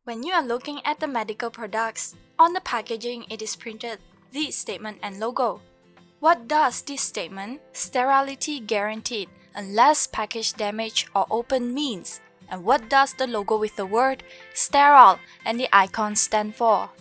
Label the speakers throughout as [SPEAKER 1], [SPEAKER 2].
[SPEAKER 1] When you are looking at the medical products, on the packaging it is printed this statement and logo. What does this statement, sterility guaranteed unless package damage or open means? And what does the logo with the word sterile and the icon stand for?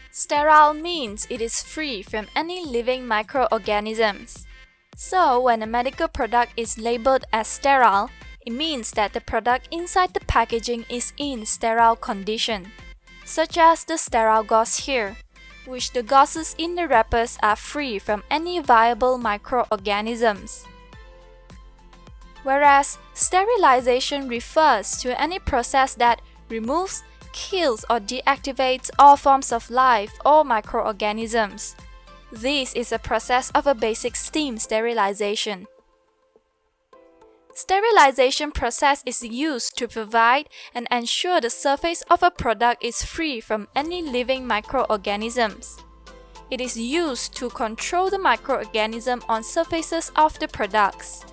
[SPEAKER 1] Sterile means it is free from any living microorganisms. So when a medical product is labeled as sterile, it means that the product inside the packaging is in sterile condition, such as the sterile gauze here, which the gauzes in the wrappers are free from any viable microorganisms. Whereas sterilization refers to any process that removes, kills or deactivates all forms of life or microorganisms. This is a process of a basic steam sterilization. Sterilization process is used to provide and ensure the surface of a product is free from any living microorganisms. It is used to control the microorganism on surfaces of the products.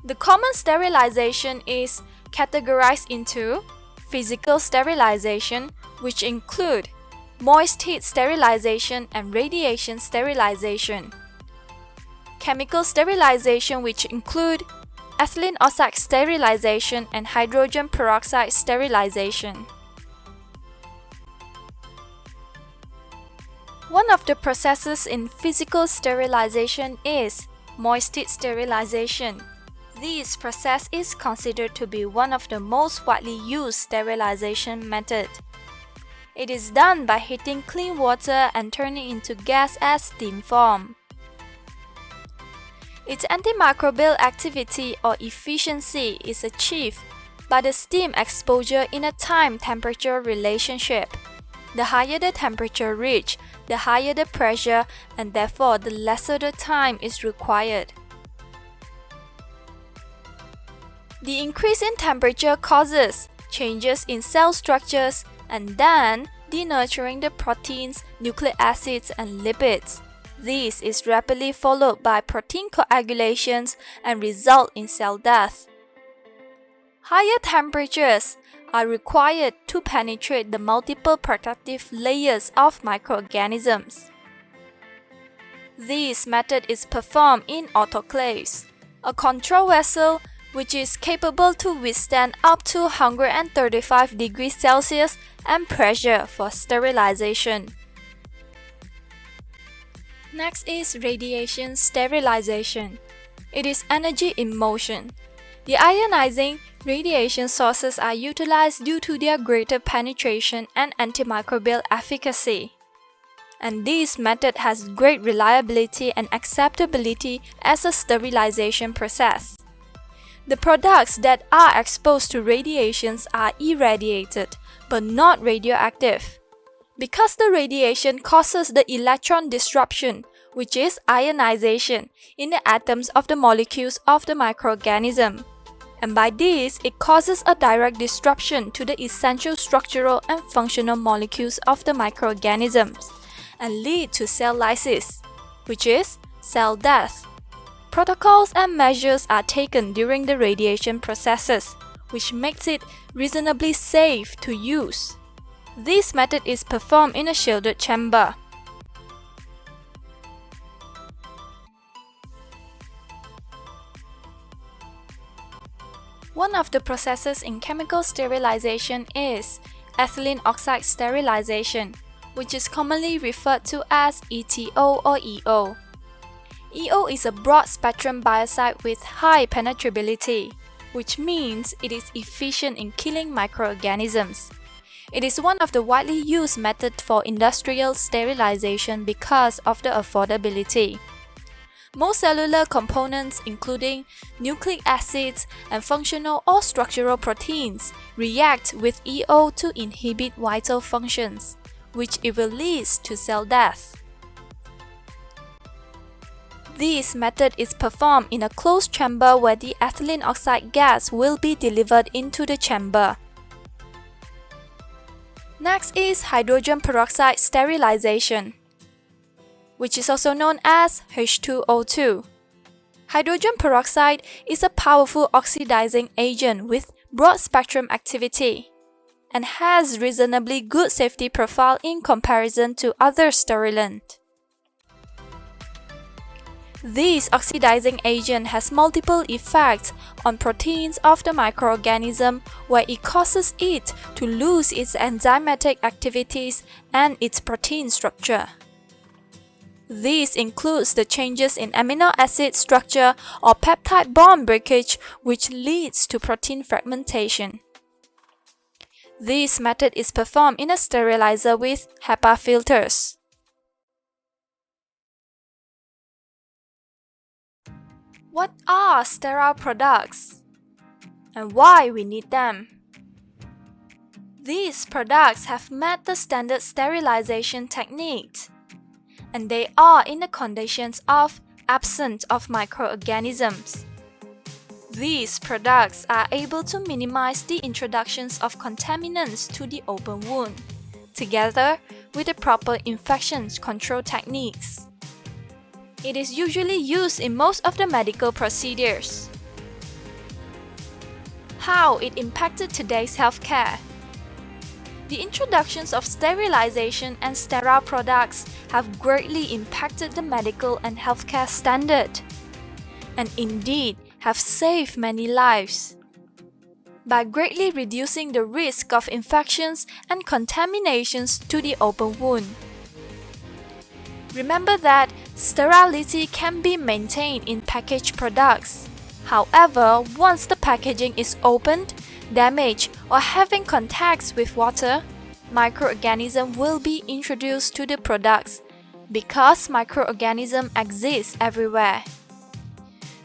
[SPEAKER 1] The common sterilization is categorized into physical sterilization, which include moist heat sterilization and radiation sterilization. Chemical sterilization, which include ethylene oxide sterilization and hydrogen peroxide sterilization. One of the processes in physical sterilization is moist heat sterilization. This process is considered to be one of the most widely used sterilization methods. It is done by heating clean water and turning into gas as steam form. Its antimicrobial activity or efficiency is achieved by the steam exposure in a time-temperature relationship. The higher the temperature reached, the higher the pressure, and therefore the lesser the time is required. The increase in temperature causes changes in cell structures and then denaturing the proteins, nucleic acids, and lipids. This is rapidly followed by protein coagulations and result in cell death. Higher temperatures are required to penetrate the multiple protective layers of microorganisms. This method is performed in autoclaves, a control vessel which is capable to withstand up to 135 degrees Celsius and pressure for sterilization. Next is radiation sterilization. It is energy in motion. The ionizing radiation sources are utilized due to their greater penetration and antimicrobial efficacy. And this method has great reliability and acceptability as a sterilization process. The products that are exposed to radiations are irradiated, but not radioactive. Because the radiation causes the electron disruption, which is ionization, in the atoms of the molecules of the microorganism. And by this, it causes a direct disruption to the essential structural and functional molecules of the microorganisms, and lead to cell lysis, which is cell death. Protocols and measures are taken during the radiation processes, which makes it reasonably safe to use. This method is performed in a shielded chamber. One of the processes in chemical sterilization is ethylene oxide sterilization, which is commonly referred to as ETO or EO. EO is a broad-spectrum biocide with high penetrability, which means it is efficient in killing microorganisms. It is one of the widely used methods for industrial sterilization because of the affordability. Most cellular components, including nucleic acids and functional or structural proteins, react with EO to inhibit vital functions, which it will lead to cell death. This method is performed in a closed chamber where the ethylene oxide gas will be delivered into the chamber. Next is hydrogen peroxide sterilization, which is also known as H2O2. Hydrogen peroxide is a powerful oxidizing agent with broad-spectrum activity and has reasonably good safety profile in comparison to other sterilant. This oxidizing agent has multiple effects on proteins of the microorganism where it causes it to lose its enzymatic activities and its protein structure. This includes the changes in amino acid structure or peptide bond breakage, which leads to protein fragmentation. This method is performed in a sterilizer with HEPA filters. What are sterile products and why we need them? These products have met the standard sterilization techniques, and they are in the conditions of absence of microorganisms. These products are able to minimize the introductions of contaminants to the open wound, together with the proper infection control techniques. It is usually used in most of the medical procedures. How it impacted today's healthcare. The introductions of sterilization and sterile products have greatly impacted the medical and healthcare standard, and indeed have saved many lives. By greatly reducing the risk of infections and contaminations to the open wound. Remember that sterility can be maintained in packaged products. However, once the packaging is opened, damaged, or having contacts with water, microorganisms will be introduced to the products because microorganisms exist everywhere.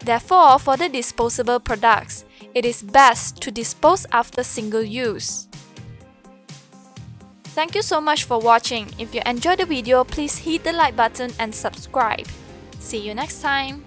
[SPEAKER 1] Therefore, for the disposable products, it is best to dispose after single use. Thank you so much for watching. If you enjoyed the video, please hit the like button and subscribe. See you next time.